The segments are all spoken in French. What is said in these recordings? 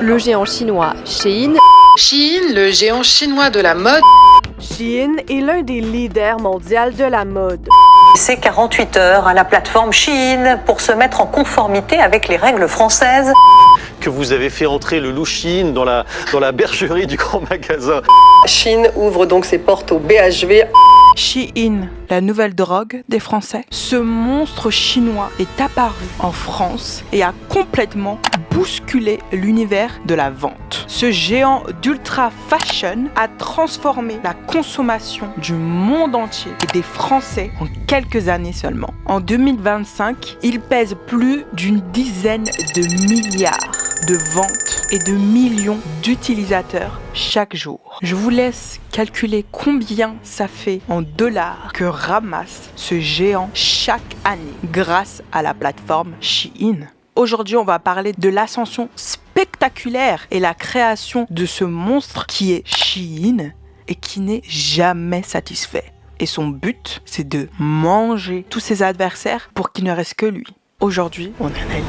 Le géant chinois Shein. Shein, le géant chinois de la mode. Shein est l'un des leaders mondiaux de la mode. C'est 48 heures à la plateforme Shein pour se mettre en conformité avec les règles françaises. Que vous avez fait entrer le loup Shein dans la bergerie du grand magasin. Shein ouvre donc ses portes au BHV. Shein, la nouvelle drogue des Français. Ce monstre chinois est apparu en France et a complètement bousculé l'univers de la vente. Ce géant d'ultra fashion a transformé la consommation du monde entier et des Français en quelques années seulement. En 2025, il pèse plus d'une dizaine de milliards de ventes et de millions d'utilisateurs chaque jour. Je vous laisse calculer combien ça fait en dollars que ramasse ce géant chaque année grâce à la plateforme Shein. Aujourd'hui, on va parler de l'ascension spectaculaire et la création de ce monstre qui est Shein et qui n'est jamais satisfait. Et son but, c'est de manger tous ses adversaires pour qu'il ne reste que lui. Aujourd'hui, on analyse.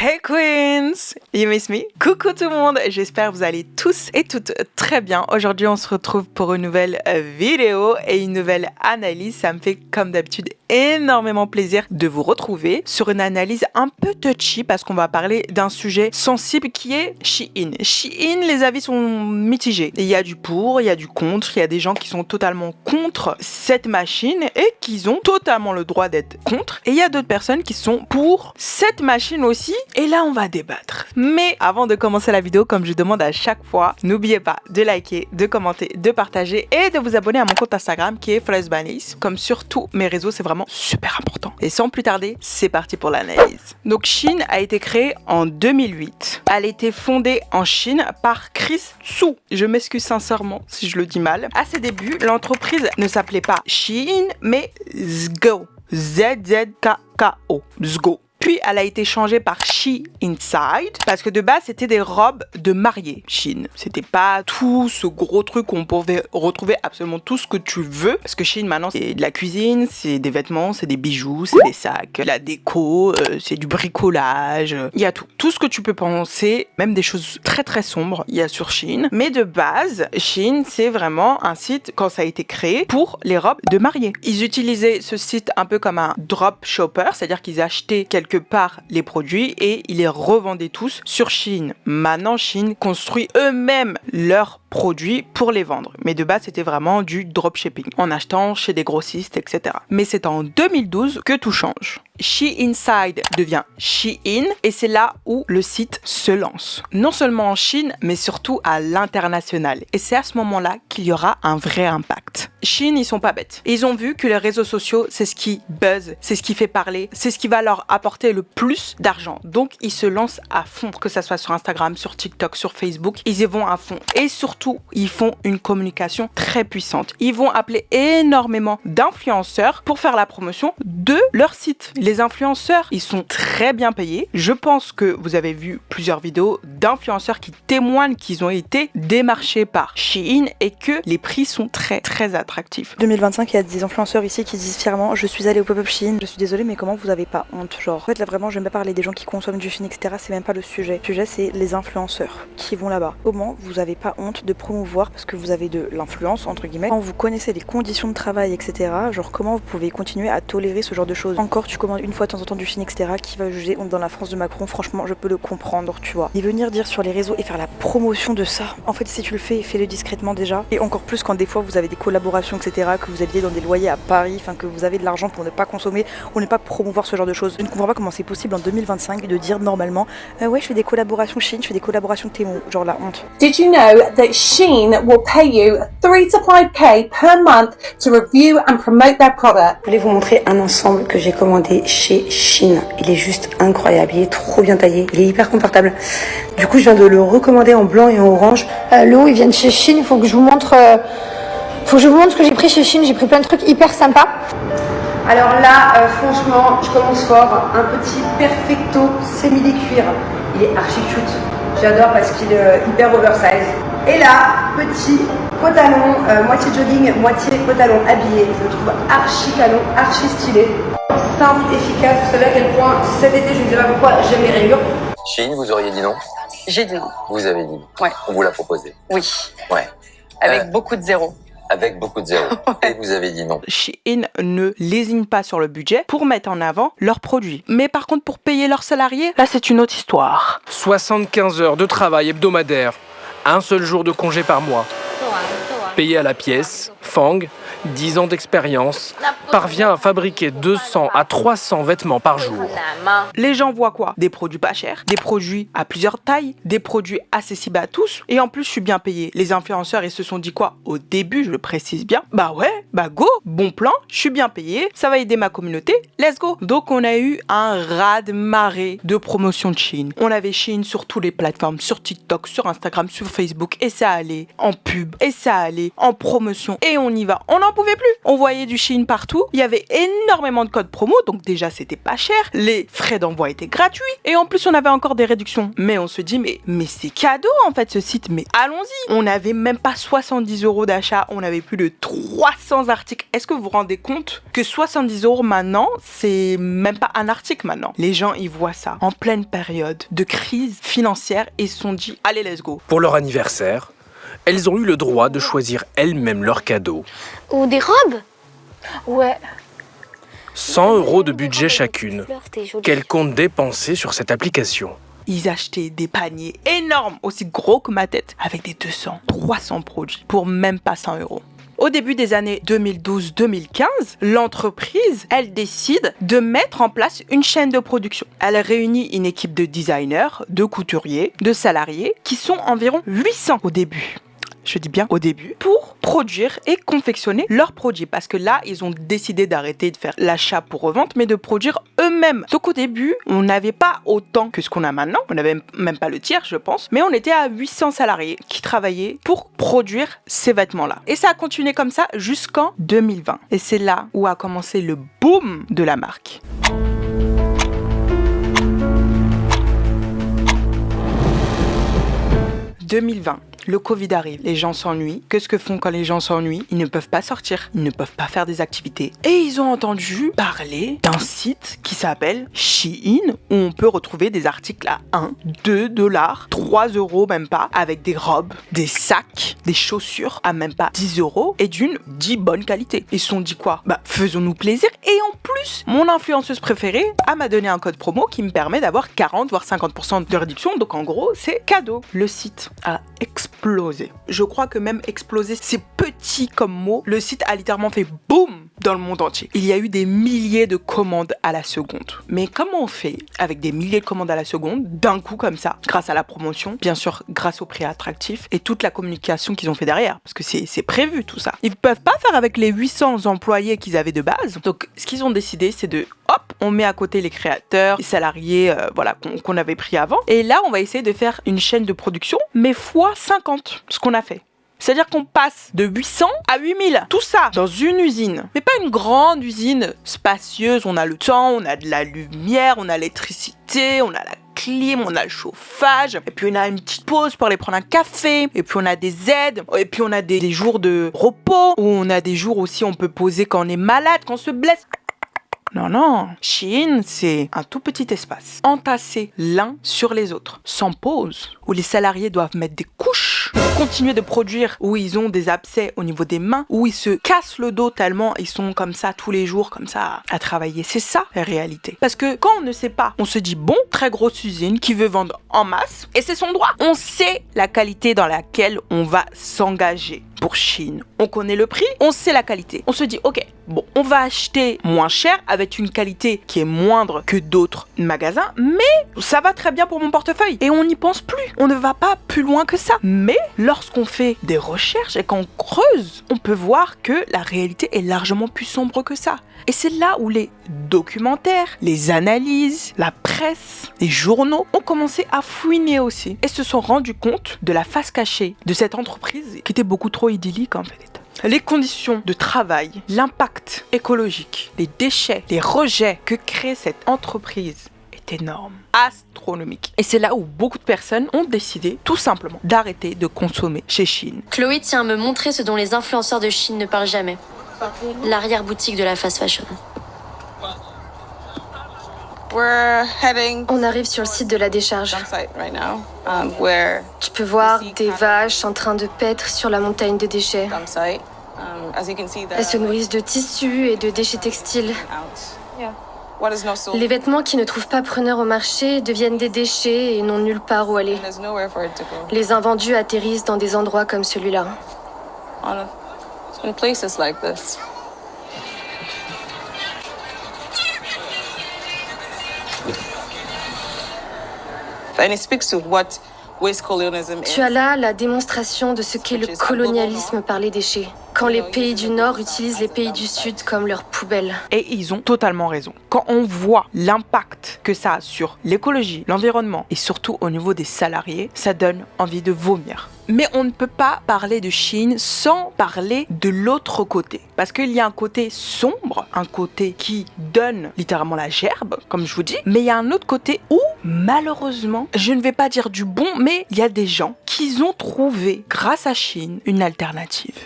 Hey Queens! You miss me? Coucou tout le monde, j'espère que vous allez tous et toutes très bien. Aujourd'hui on se retrouve pour une nouvelle vidéo et une nouvelle analyse. Ça me fait comme d'habitude énormément plaisir de vous retrouver sur une analyse un peu touchy parce qu'on va parler d'un sujet sensible qui est Shein. Shein, les avis sont mitigés. Il y a du pour, il y a du contre, il y a des gens qui sont totalement contre cette machine et qui ont totalement le droit d'être contre. Et il y a d'autres personnes qui sont pour cette machine aussi. Et là, on va débattre. Mais avant de commencer la vidéo, comme je demande à chaque fois, n'oubliez pas de liker, de commenter, de partager et de vous abonner à mon compte Instagram qui est FlawlessBunnies. Comme sur tous mes réseaux, c'est vraiment super important. Et sans plus tarder, c'est parti pour l'analyse. Donc, Shein a été créée en 2008. Elle a été fondée en Chine par Chris Su. Je m'excuse sincèrement si je le dis mal. À ses débuts, l'entreprise ne s'appelait pas Shein, mais Zgo. Z-Z-K-K-O. Zgo. Puis, elle a été changée par She Inside parce que de base, c'était des robes de mariée, Shein. C'était pas tout ce gros truc où on pouvait retrouver absolument tout ce que tu veux. Parce que Shein, maintenant, c'est de la cuisine, c'est des vêtements, c'est des bijoux, c'est des sacs, la déco, c'est du bricolage. Il y a tout. Tout ce que tu peux penser, même des choses très très sombres, il y a sur Shein. Mais de base, Shein, c'est vraiment un site, quand ça a été créé, pour les robes de mariée. Ils utilisaient ce site un peu comme un drop shopper, c'est-à-dire qu'ils achetaient quelque part les produits et ils les revendaient tous sur Shein. Maintenant, Shein construit eux-mêmes leurs produits pour les vendre. Mais de base, c'était vraiment du dropshipping, en achetant chez des grossistes, etc. Mais c'est en 2012 que tout change. She Inside devient Shein et c'est là où le site se lance. Non seulement en Chine, mais surtout à l'international. Et c'est à ce moment-là qu'il y aura un vrai impact. Shein, ils sont pas bêtes. Ils ont vu que les réseaux sociaux, c'est ce qui buzz, c'est ce qui fait parler, c'est ce qui va leur apporter le plus d'argent. Donc, ils se lancent à fond, que ça soit sur Instagram, sur TikTok, sur Facebook. Ils y vont à fond. Et surtout, ils font une communication très puissante. Ils vont appeler énormément d'influenceurs pour faire la promotion de leur site. Les influenceurs, ils sont très bien payés. Je pense que vous avez vu plusieurs vidéos d'influenceurs qui témoignent qu'ils ont été démarchés par Shein et que les prix sont très très attractifs. 2025, il y a des influenceurs ici qui disent fièrement: je suis allée au pop-up Shein. Je suis désolée, mais comment vous avez pas honte? Genre, en fait, là vraiment, j'aime pas parler des gens qui consomment du Shein, etc. C'est même pas le sujet. Le sujet, c'est les influenceurs qui vont là-bas. Comment vous avez pas honte de promouvoir parce que vous avez de l'influence, entre guillemets, quand vous connaissez les conditions de travail, etc. Genre, comment vous pouvez continuer à tolérer ce genre de choses? Encore, tu commandes une fois de temps en temps du Shein, etc. Qui va juger? Dans la France de Macron, franchement, je peux le comprendre, tu vois. Et venir dire sur les réseaux et faire la promotion de ça, en fait, si tu le fais, fais-le discrètement déjà. Et encore plus quand des fois vous avez des collaborations, etc., que vous habitez dans des loyers à Paris, enfin que vous avez de l'argent pour ne pas consommer ou ne pas promouvoir ce genre de choses. Je ne comprends pas comment c'est possible en 2025 de dire normalement ouais, je fais des collaborations Shein, je fais des collaborations Temu. Genre la honte. Did you know that Shein will pay you 3 to 5K per month to review and promote their product? Je voulais vous montrer un ensemble que j'ai commandé chez Shein. Il est juste incroyable, il est trop bien taillé, il est hyper confortable. Du coup, je viens de le recommander en blanc et en orange. Le haut, il vient de chez Shein, il faut que je vous montre ce que j'ai pris chez Shein. J'ai pris plein de trucs hyper sympas. Alors là, franchement, je commence fort. Un petit perfecto semi-cuir. Il est archi cute. J'adore parce qu'il est hyper oversize. Et là, petit pantalon, moitié jogging, moitié pantalon habillé. Je le trouve archi canon, archi stylé. simple, efficace. Vous savez à quel point cet été, je ne sais pas pourquoi, j'aime les rayures. Shein, vous auriez dit non? J'ai dit non. Vous avez dit non. Ouais. On vous l'a proposé. Oui. Ouais. Avec beaucoup de zéros. Avec beaucoup de zéros. Et vous avez dit non. Shein ne lésigne pas sur le budget pour mettre en avant leurs produits. Mais par contre, pour payer leurs salariés, là, c'est une autre histoire. 75 heures de travail hebdomadaire, un seul jour de congé par mois. Payé à la pièce, Fang, 10 ans d'expérience, parvient à fabriquer 200 à 300 vêtements par jour. Les gens voient quoi? Des produits pas chers, des produits à plusieurs tailles, des produits accessibles à tous. Et en plus, je suis bien payé. Les influenceurs, ils se sont dit quoi? Au début, je le précise bien. Bah ouais, bah go, bon plan, je suis bien payé, ça va aider ma communauté, let's go. Donc on a eu un raz-de-marée de promotion de Shein. On avait Shein sur toutes les plateformes, sur TikTok, sur Instagram, sur Facebook, et ça allait en pub, et ça allait en promotion, et on y va. On n'en pouvait plus. On voyait du Shein partout. Il y avait énormément de codes promo, donc déjà c'était pas cher. Les frais d'envoi étaient gratuits, et en plus on avait encore des réductions. Mais on se dit, mais c'est cadeau en fait ce site, mais allons-y. On n'avait même pas 70 € d'achat, on avait plus de 300 articles. Est-ce que vous vous rendez compte que 70 € maintenant, c'est même pas un article maintenant? Les gens, ils voient ça en pleine période de crise financière et se sont dit, allez, let's go. Pour leur anniversaire, elles ont eu le droit de choisir elles-mêmes leurs cadeaux. Ou des robes? Ouais. 100 € de budget chacune. Qu'elles comptent dépenser sur cette application. Ils achetaient des paniers énormes, aussi gros que ma tête, avec des 200, 300 produits pour même pas 100 €. Au début des années 2012-2015, l'entreprise, elle décide de mettre en place une chaîne de production. Elle réunit une équipe de designers, de couturiers, de salariés, qui sont environ 800 au début. Je dis bien au début, pour produire et confectionner leurs produits. Parce que là, ils ont décidé d'arrêter de faire l'achat pour revente, mais de produire eux-mêmes. Donc au début, on n'avait pas autant que ce qu'on a maintenant. On n'avait même pas le tiers, je pense. Mais on était à 800 salariés qui travaillaient pour produire ces vêtements-là. Et ça a continué comme ça jusqu'en 2020. Et c'est là où a commencé le boom de la marque. « 2020 ». Le Covid arrive, les gens s'ennuient. Qu'est-ce que font quand les gens s'ennuient? Ils ne peuvent pas sortir, ils ne peuvent pas faire des activités. Et ils ont entendu parler d'un site qui s'appelle Shein, où on peut retrouver des articles à 1, 2 $, 3 € même pas, avec des robes, des sacs, des chaussures à même pas 10 € et d'une dit bonne qualité. Ils se sont dit quoi? Bah faisons-nous plaisir. Et en plus, mon influenceuse préférée m'a donné un code promo qui me permet d'avoir 40 voire 50% de réduction. Donc en gros, c'est cadeau. Le site a explosé. Je crois que même exploser, c'est petit comme mot. Le site a littéralement fait boum dans le monde entier. Il y a eu des milliers de commandes à la seconde. Mais comment on fait avec des milliers de commandes à la seconde, d'un coup comme ça, grâce à la promotion, bien sûr grâce au prix attractif et toute la communication qu'ils ont fait derrière, parce que c'est prévu tout ça. Ils peuvent pas faire avec les 800 employés qu'ils avaient de base. Donc ce qu'ils ont décidé, c'est de hop, on met à côté les créateurs, les salariés, voilà, qu'on avait pris avant. Et là, on va essayer de faire une chaîne de production, mais fois 50, ce qu'on a fait. C'est-à-dire qu'on passe de 800 à 8000. Tout ça dans une usine. Mais pas une grande usine spacieuse. On a le temps, on a de la lumière, on a l'électricité, on a la clim, on a le chauffage. Et puis on a une petite pause pour aller prendre un café. Et puis on a des aides. Et puis on a des jours de repos. Ou on a des jours aussi on peut poser quand on est malade, quand on se blesse. Non. Shein, c'est un tout petit espace, entassé l'un sur les autres, sans pause, où les salariés doivent mettre des couches pour continuer de produire, où ils ont des abcès au niveau des mains, où ils se cassent le dos tellement ils sont comme ça tous les jours, comme ça, à travailler. C'est ça, la réalité. Parce que quand on ne sait pas, on se dit, bon, très grosse usine qui veut vendre en masse, et c'est son droit. On sait la qualité dans laquelle on va s'engager. Pour Shein, on connaît le prix, on sait la qualité. On se dit, ok, bon, on va acheter moins cher avec une qualité qui est moindre que d'autres magasins, mais ça va très bien pour mon portefeuille. Et on n'y pense plus. On ne va pas plus loin que ça. Mais lorsqu'on fait des recherches et qu'on creuse, on peut voir que la réalité est largement plus sombre que ça. Et c'est là où les documentaires, les analyses, la presse, les journaux ont commencé à fouiner aussi et se sont rendus compte de la face cachée de cette entreprise qui était beaucoup trop idyllique en fait. Les conditions de travail, l'impact écologique, les déchets, les rejets que crée cette entreprise est énorme, astronomique. Et c'est là où beaucoup de personnes ont décidé tout simplement d'arrêter de consommer chez Shein. Chloé tient à me montrer ce dont les influenceurs de Shein ne parlent jamais. L'arrière-boutique de la fast fashion. On arrive sur le site de la décharge. Tu peux voir des vaches en train de paître sur la montagne de déchets. Elles se nourrissent de tissus et de déchets textiles. Les vêtements qui ne trouvent pas preneur au marché deviennent des déchets et n'ont nulle part où aller. Les invendus atterrissent dans des endroits comme celui-là. Tu as là la démonstration de ce qu'est le colonialisme par les déchets. Quand les pays du Nord utilisent les pays du Sud comme leurs poubelles. Et ils ont totalement raison. Quand on voit l'impact que ça a sur l'écologie, l'environnement et surtout au niveau des salariés, ça donne envie de vomir. Mais on ne peut pas parler de Shein sans parler de l'autre côté. Parce qu'il y a un côté sombre, un côté qui donne littéralement la gerbe, comme je vous dis. Mais il y a un autre côté où, malheureusement, je ne vais pas dire du bon, mais il y a des gens qui ont trouvé, grâce à Shein, une alternative.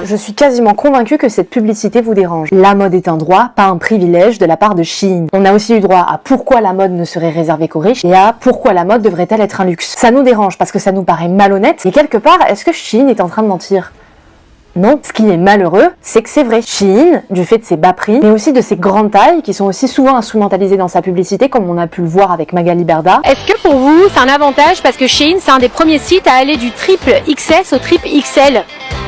Je suis quasiment convaincue que cette publicité vous dérange. La mode est un droit, pas un privilège de la part de Shein. On a aussi eu droit à pourquoi la mode ne serait réservée qu'aux riches et à pourquoi la mode devrait-elle être un luxe. Ça nous dérange parce que ça nous paraît malhonnête et quelque part, est-ce que Shein est en train de mentir ? Non, ce qui est malheureux, c'est que c'est vrai. Shein, du fait de ses bas prix, mais aussi de ses grandes tailles qui sont aussi souvent instrumentalisées dans sa publicité, comme on a pu le voir avec Magali Berda. Est-ce que pour vous, c'est un avantage parce que Shein, c'est un des premiers sites à aller du triple XS au triple XL ?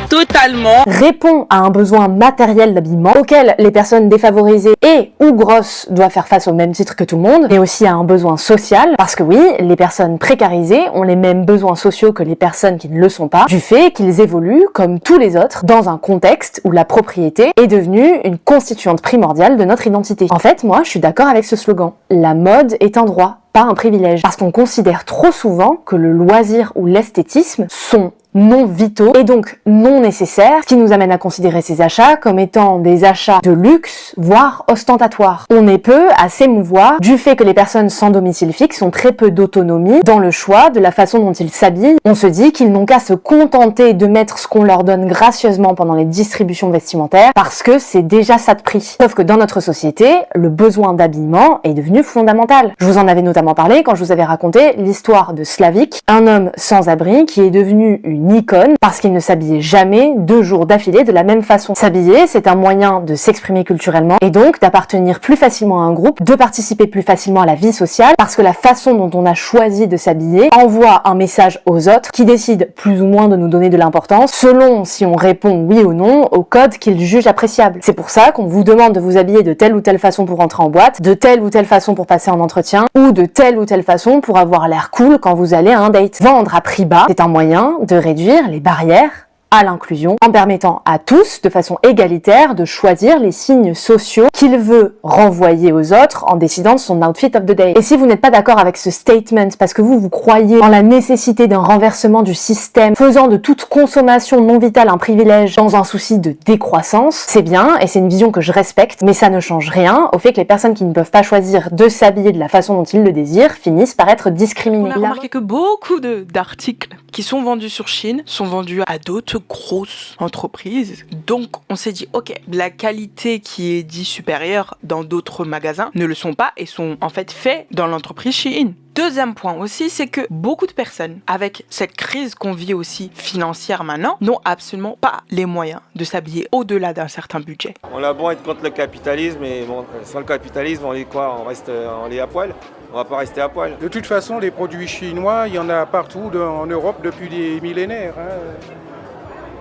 Totalement. Répond à un besoin matériel d'habillement auquel les personnes défavorisées et ou grosses doivent faire face au même titre que tout le monde, mais aussi à un besoin social, parce que oui, les personnes précarisées ont les mêmes besoins sociaux que les personnes qui ne le sont pas, du fait qu'ils évoluent, comme tous les autres, dans un contexte où la propriété est devenue une constituante primordiale de notre identité. En fait, moi, je suis d'accord avec ce slogan. La mode est un droit, pas un privilège. Parce qu'on considère trop souvent que le loisir ou l'esthétisme sont non vitaux et donc non nécessaires, ce qui nous amène à considérer ces achats comme étant des achats de luxe, voire ostentatoires. On est peu à s'émouvoir du fait que les personnes sans domicile fixe ont très peu d'autonomie dans le choix de la façon dont ils s'habillent. On se dit qu'ils n'ont qu'à se contenter de mettre ce qu'on leur donne gracieusement pendant les distributions vestimentaires parce que c'est déjà ça de prix. Sauf que dans notre société, le besoin d'habillement est devenu fondamental. Je vous en avais notamment parlé quand je vous avais raconté l'histoire de Slavik, un homme sans abri qui est devenu une icône parce qu'il ne s'habillait jamais 2 jours d'affilée de la même façon. S'habiller, c'est un moyen de s'exprimer culturellement et donc d'appartenir plus facilement à un groupe, de participer plus facilement à la vie sociale parce que la façon dont on a choisi de s'habiller envoie un message aux autres qui décident plus ou moins de nous donner de l'importance selon si on répond oui ou non au code qu'ils jugent appréciable. C'est pour ça qu'on vous demande de vous habiller de telle ou telle façon pour entrer en boîte, de telle ou telle façon pour passer en entretien ou de telle ou telle façon pour avoir l'air cool quand vous allez à un date. Vendre à prix bas, c'est un moyen de réduire les barrières à l'inclusion en permettant à tous, de façon égalitaire, de choisir les signes sociaux qu'il veut renvoyer aux autres en décidant de son outfit of the day. Et si vous n'êtes pas d'accord avec ce statement parce que vous croyez en la nécessité d'un renversement du système faisant de toute consommation non vitale un privilège dans un souci de décroissance, c'est bien et c'est une vision que je respecte, mais ça ne change rien au fait que les personnes qui ne peuvent pas choisir de s'habiller de la façon dont ils le désirent finissent par être discriminées. On a remarqué que beaucoup d'articles qui sont vendus sur Shein sont vendus à d'autres grosses entreprises. Donc, on s'est dit, ok, la qualité qui est dit supérieure dans d'autres magasins ne le sont pas et sont en fait faits dans l'entreprise Shein. Deuxième point aussi, c'est que beaucoup de personnes, avec cette crise qu'on vit aussi financière maintenant, n'ont absolument pas les moyens de s'habiller au-delà d'un certain budget. On a beau être contre le capitalisme, mais bon, sans le capitalisme, on est quoi ? On est à poil ? On va pas rester à poil. De toute façon, les produits chinois, il y en a partout en Europe depuis des millénaires.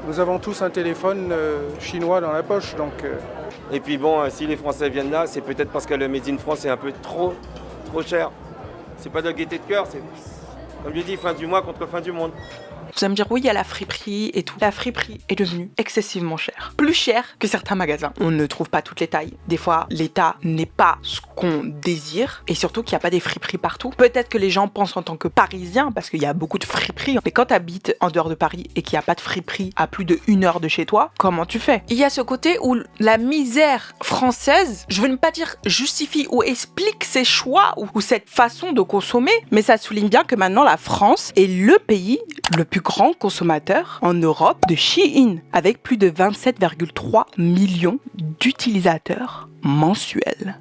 Nous avons tous un téléphone chinois dans la poche, donc... Et puis bon, si les Français viennent là, c'est peut-être parce que le Made in France est un peu trop cher. C'est pas de gaieté de cœur, c'est, comme je dis, fin du mois contre fin du monde. Vous allez me dire, oui, il y a la friperie et tout. La friperie est devenue excessivement chère. Plus chère que certains magasins. On ne trouve pas toutes les tailles. Des fois, l'état n'est pas ce qu'on désire. Et surtout qu'il n'y a pas des friperies partout. Peut-être que les gens pensent en tant que Parisiens, parce qu'il y a beaucoup de friperies. Mais quand tu habites en dehors de Paris et qu'il n'y a pas de friperie à plus de 1 heure de chez toi, comment tu fais ? Il y a ce côté où la misère française, je veux pas dire justifie ou explique ses choix ou cette façon de consommer, mais ça souligne bien que maintenant la France est le pays le plus plus grand consommateur en Europe de Shein, avec plus de 27,3 millions d'utilisateurs mensuels.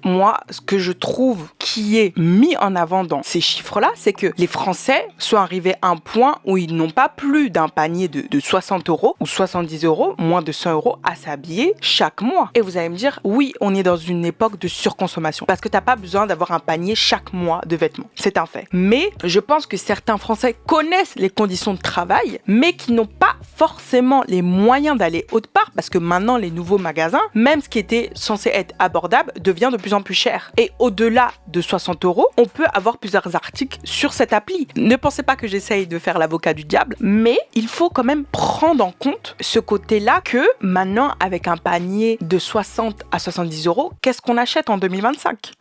Moi, ce que je trouve qui est mis en avant dans ces chiffres-là, c'est que les Français sont arrivés à un point où ils n'ont pas plus d'un panier de 60 € ou 70 €, moins de 100 € à s'habiller chaque mois. Et vous allez me dire, oui, on est dans une époque de surconsommation parce que t'as pas besoin d'avoir un panier chaque mois de vêtements. C'est un fait. Mais je pense que certains Français connaissent les conditions de travail, mais qui n'ont pas forcément les moyens d'aller autre part parce que maintenant, les nouveaux magasins, même ce qui était censé être abordable, devient de plus en plus cher. Et au-delà de 60 €, on peut avoir plusieurs articles sur cette appli. Ne pensez pas que j'essaye de faire l'avocat du diable, mais il faut quand même prendre en compte ce côté-là que maintenant, avec un panier de 60 à 70 €, qu'est-ce qu'on achète en 2025 ?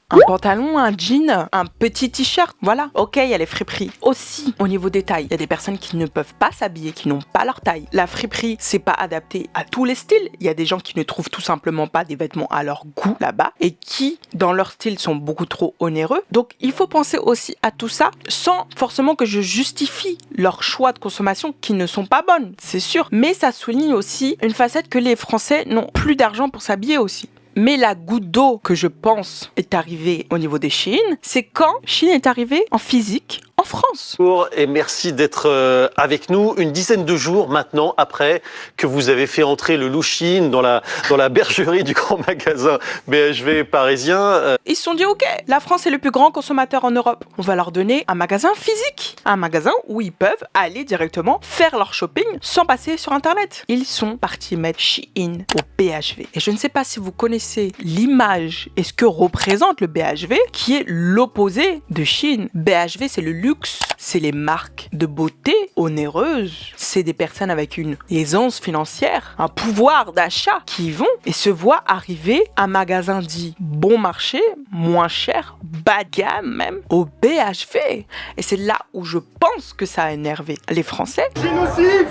Un pantalon, un jean, un petit t-shirt, voilà. Ok, il y a les friperies. Aussi, au niveau des tailles, il y a des personnes qui ne peuvent pas s'habiller, qui n'ont pas leur taille. La friperie, c'est pas adapté à tous les styles. Il y a des gens qui ne trouvent tout simplement pas des vêtements à leur goût là-bas et qui, dans leur style, sont beaucoup trop onéreux. Donc, il faut penser aussi à tout ça sans forcément que je justifie leurs choix de consommation qui ne sont pas bonnes, c'est sûr. Mais ça souligne aussi une facette que les Français n'ont plus d'argent pour s'habiller aussi. Mais la goutte d'eau que je pense est arrivée au niveau des Shein, c'est quand Shein est arrivé en physique en France. Bonjour et merci d'être avec nous une dizaine de jours maintenant après que vous avez fait entrer le loup Shein dans la bergerie du grand magasin BHV parisien. Ils se sont dit ok, la France est le plus grand consommateur en Europe. On va leur donner un magasin physique, un magasin où ils peuvent aller directement faire leur shopping sans passer sur internet. Ils sont partis mettre Shein au BHV. Et je ne sais pas si vous connaissez l'image et ce que représente le BHV qui est l'opposé de Shein. BHV c'est le luxe, c'est les marques de beauté onéreuses, c'est des personnes avec une aisance financière, un pouvoir d'achat qui vont et se voient arriver un magasin dit bon marché, moins cher, bas de gamme même, au BHV. Et c'est là où je pense que ça a énervé les Français. Génocide!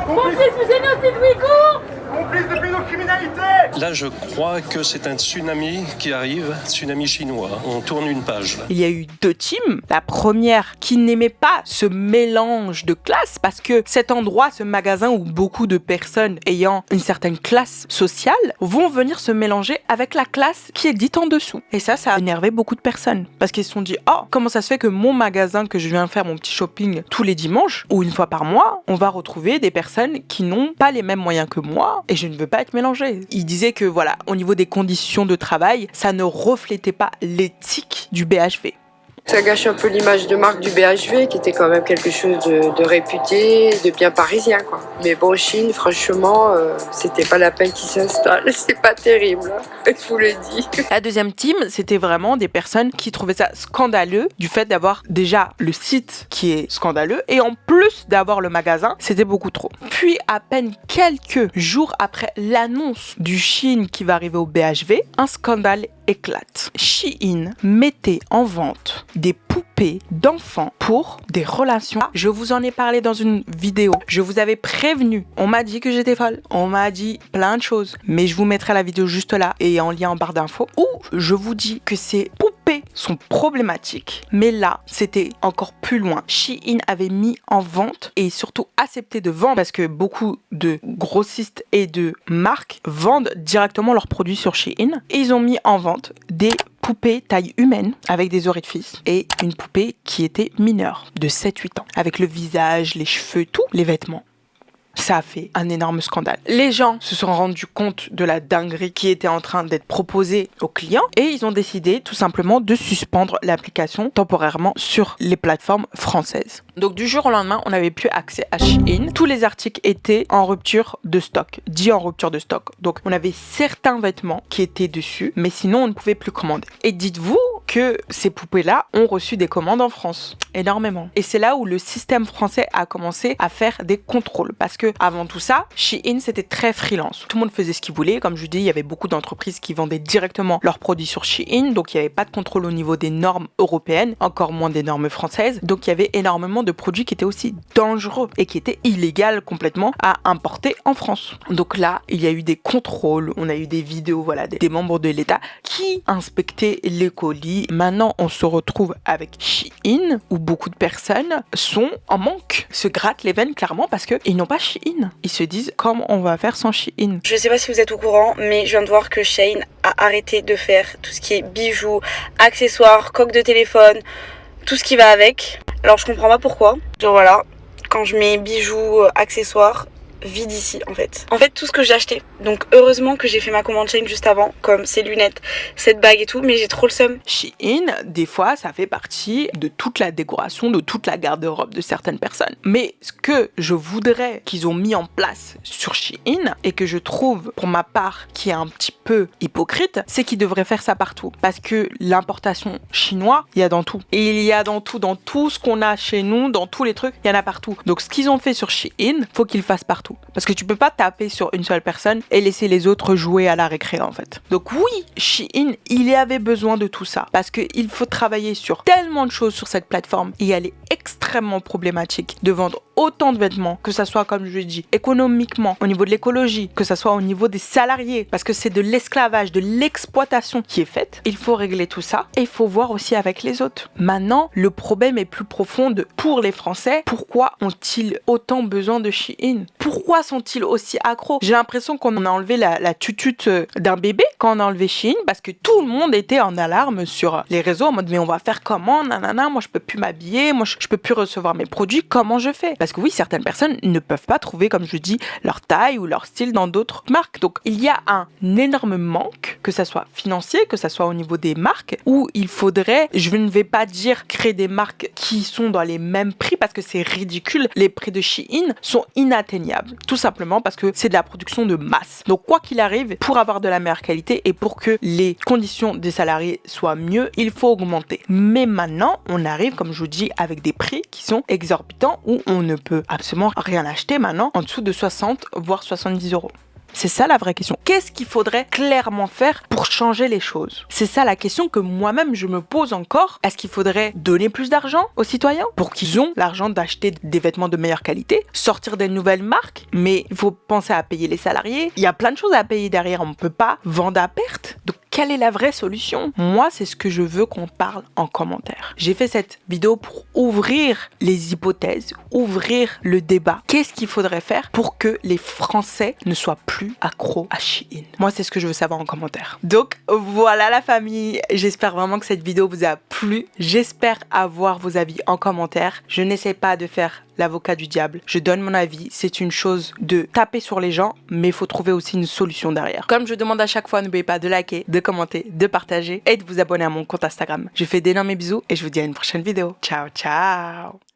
Complice du génocide ouïghour! Complice de pédocriminalité! Là, je crois que c'est un tsunami qui arrive, tsunami chinois. On tourne une page. Il y a eu deux teams. La première qui n'aimait pas ce mélange de classes parce que cet endroit, ce magasin où beaucoup de personnes ayant une certaine classe sociale vont venir se mélanger avec la classe qui est dite en dessous. Et ça a énervé beaucoup de personnes parce qu'ils se sont dit « Oh, comment ça se fait que mon magasin que je viens faire mon petit shopping tous les dimanches ou une fois par mois, on va retrouver des personnes qui n'ont pas les mêmes moyens que moi et je ne veux pas être mélangée. » Il disait que voilà, au niveau des conditions de travail, ça ne reflétait pas l'éthique du BHV. Ça gâche un peu l'image de marque du BHV qui était quand même quelque chose de réputé, de bien parisien quoi. Mais bon, Shein, franchement, c'était pas la peine qu'ils s'installent, c'est pas terrible, hein, je vous le dis. La deuxième team, c'était vraiment des personnes qui trouvaient ça scandaleux du fait d'avoir déjà le site qui est scandaleux et en plus d'avoir le magasin, c'était beaucoup trop. Puis à peine quelques jours après l'annonce du Shein qui va arriver au BHV, un scandale éclate. Shein mettait en vente des poupées d'enfants pour des relations. Je vous en ai parlé dans une vidéo. Je vous avais prévenu. On m'a dit que j'étais folle. On m'a dit plein de choses. Mais je vous mettrai la vidéo juste là et en lien en barre d'infos où je vous dis que ces poupées sont problématiques. Mais là, c'était encore plus loin. Shein avait mis en vente et surtout accepté de vendre parce que beaucoup de grossistes et de marques vendent directement leurs produits sur Shein. Et ils ont mis en vente des poupée taille humaine avec des orifices et une poupée qui était mineure de 7-8 ans avec le visage, les cheveux, tout, les vêtements. Ça a fait un énorme scandale. Les gens se sont rendus compte de la dinguerie qui était en train d'être proposée aux clients et ils ont décidé tout simplement de suspendre l'application temporairement sur les plateformes françaises. Donc du jour au lendemain, on n'avait plus accès à Shein. Tous les articles étaient en rupture de stock, dit en rupture de stock. Donc on avait certains vêtements qui étaient dessus, mais sinon on ne pouvait plus commander. Et dites-vous que ces poupées-là ont reçu des commandes en France, énormément. Et c'est là où le système français a commencé à faire des contrôles parce que avant tout ça, Shein c'était très freelance. Tout le monde faisait ce qu'il voulait. Comme je dis, il y avait beaucoup d'entreprises qui vendaient directement leurs produits sur Shein, donc il n'y avait pas de contrôle au niveau des normes européennes, encore moins des normes françaises. Donc il y avait énormément de produits qui étaient aussi dangereux et qui étaient illégaux complètement à importer en France. Donc là, il y a eu des contrôles, on a eu des vidéos, voilà, des membres de l'État qui inspectaient les colis puis maintenant on se retrouve avec Shein où beaucoup de personnes sont en manque, se grattent les veines clairement parce qu'ils n'ont pas Shein. Ils se disent comment on va faire sans Shein. Je sais pas si vous êtes au courant, mais je viens de voir que Shein a arrêté de faire tout ce qui est bijoux, accessoires, coque de téléphone, tout ce qui va avec. Alors je comprends pas pourquoi. Genre voilà, quand je mets bijoux, accessoires, vide ici en fait. En fait tout ce que j'ai acheté. Donc heureusement que j'ai fait ma commande Shein juste avant, comme ces lunettes, cette bague et tout, mais j'ai trop le seum. Shein, des fois ça fait partie de toute la décoration, de toute la garde-robe de certaines personnes. Mais ce que je voudrais qu'ils ont mis en place sur Shein et que je trouve pour ma part qui est un petit peu hypocrite, c'est qu'ils devraient faire ça partout. Parce que l'importation chinoise, il y a dans tout. Et il y a dans tout ce qu'on a chez nous, dans tous les trucs, il y en a partout. Donc ce qu'ils ont fait sur Shein, faut qu'ils le fassent partout. Parce que tu peux pas taper sur une seule personne et laisser les autres jouer à la récré en fait. Donc oui, Shein, il y avait besoin de tout ça. Parce qu'il faut travailler sur tellement de choses sur cette plateforme et elle est extrêmement problématique de vendre autant de vêtements, que ça soit comme je l'ai dit, économiquement, au niveau de l'écologie, que ça soit au niveau des salariés, parce que c'est de l'esclavage, de l'exploitation qui est faite. Il faut régler tout ça et il faut voir aussi avec les autres. Maintenant, le problème est plus profond pour les Français. Pourquoi ont-ils autant besoin de Shein? Pourquoi sont-ils aussi accros? J'ai l'impression qu'on a enlevé la tutute d'un bébé quand on a enlevé Shein parce que tout le monde était en alarme sur les réseaux en mode mais on va faire comment, nanana, moi je peux plus m'habiller, moi je peux plus recevoir mes produits, comment je fais? Parce que oui, certaines personnes ne peuvent pas trouver, comme je dis, leur taille ou leur style dans d'autres marques. Donc il y a un énorme manque, que ça soit financier, que ça soit au niveau des marques, où il faudrait, je ne vais pas dire créer des marques qui sont dans les mêmes prix parce que c'est ridicule. Les prix de Shein sont inatteignables, tout simplement parce que c'est de la production de masse. Donc quoi qu'il arrive, pour avoir de la meilleure qualité et pour que les conditions des salariés soient mieux, il faut augmenter. Mais maintenant, on arrive, comme je vous dis, avec des prix qui sont exorbitants où on ne peut absolument rien acheter maintenant en dessous de 60 voire 70 euros. C'est ça la vraie question. Qu'est-ce qu'il faudrait clairement faire pour changer les choses? C'est ça la question que moi-même je me pose encore. Est-ce qu'il faudrait donner plus d'argent aux citoyens pour qu'ils ont l'argent d'acheter des vêtements de meilleure qualité, sortir des nouvelles marques? Mais il faut penser à payer les salariés. Il y a plein de choses à payer derrière. On ne peut pas vendre à perte. Donc quelle est la vraie solution? Moi, c'est ce que je veux qu'on parle en commentaire. J'ai fait cette vidéo pour ouvrir les hypothèses, ouvrir le débat. Qu'est-ce qu'il faudrait faire pour que les Français ne soient plus accros à Shein? Moi, c'est ce que je veux savoir en commentaire. Donc, voilà la famille. J'espère vraiment que cette vidéo vous a plu. J'espère avoir vos avis en commentaire. Je n'essaie pas de faire l'avocat du diable. Je donne mon avis. C'est une chose de taper sur les gens, mais il faut trouver aussi une solution derrière. Comme je demande à chaque fois, n'oubliez pas de liker, de commenter, de partager et de vous abonner à mon compte Instagram. Je fais d'énormes bisous et je vous dis à une prochaine vidéo. Ciao, ciao!